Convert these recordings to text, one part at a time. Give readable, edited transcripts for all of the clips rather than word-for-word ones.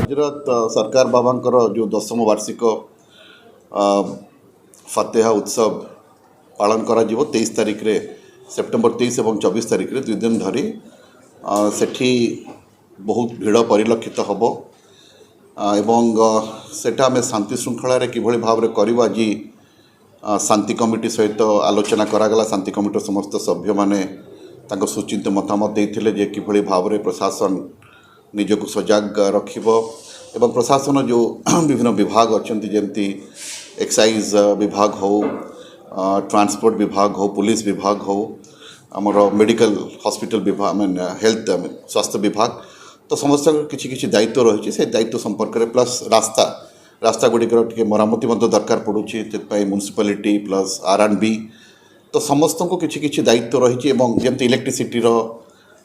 हजरत सरकार बाबांकर जो 10ମ वार्षिक फतेहा उत्सव पालन करा 23 तारिख रे सेप्टेम्बर 23 और 24 तारिख रे 2 दिन धरी सेठी बहुत भिड़ परिलक्षित हम एवं सेटा आम शांति श्रृंखला किभली भाव में करवा आज शांति कमिटी सहित आलोचना करागला। शांति कमिटी समस्त सभ्य माने तांको सुचिंत मतामत देते जे किभली भाव में प्रशासन निजक सजग रखिबो एवं प्रशासन जो विभिन्न विभाग अच्छा जमती एक्साइज विभाग हो, ट्रांसपोर्ट विभाग हो, पुलिस विभाग हो, आमर मेडिकल हॉस्पिटल विभाग मीन हेल्थ स्वास्थ्य विभाग तो समस्त किसी किसी दायित्व रही से दायित्व संपर्क में प्लस रास्ता गुड़िकर टे मरामती दरकार पड़ुछि म्युनिसिपालिटी प्लस R&B तो समस्त को किसी किसी दायित्व रही जमती इलेक्ट्रिसिटी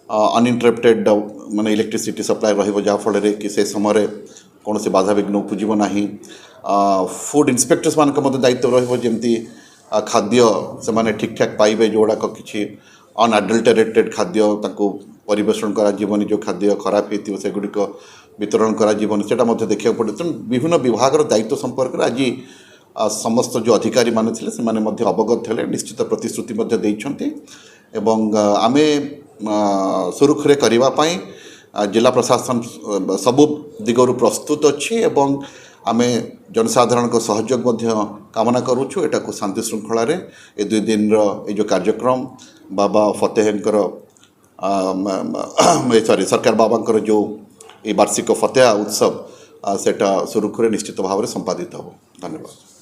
अनइंटरप्टेड माने इलेक्ट्रिसिटी सप्लाई रहिबो जाफल कि से समय कौन से बाधा विघ्न उपजीव ना। फूड इंस्पेक्टर्स मान दायित्व रहिबो जमती खाद्य से माने ठीक ठाक पाइबे जोड़ाक किसी अनअडल्टरेटेड खाद्य ताको परिवेषण करा जीवन जो खाद्य खराब होती से गुड़िक वितरण करा जीवन सेटा देखा पड़े। तेणु विभिन्न विभाग दायित्व संपर्क में आज समस्त जो अधिकारी माने थिले से माने अवगत थे निश्चित प्रतिश्रुति देइछन्ति एवं आमे सुरुखुरे करने जिला प्रशासन सबु दिगरु प्रस्तुत अच्छी एवं आमे जनसाधारण को सहयोग कामना करुछु। एटा को शांति श्रृंखला रे ए 2 दिन जो कार्यक्रम बाबा फतेहंकर सॉरी सरकार बाबांकर जो ये वार्षिक फतेहा उत्सव सेटा सुरुखुरे निश्चित भाव में संपादित हो। धन्यवाद।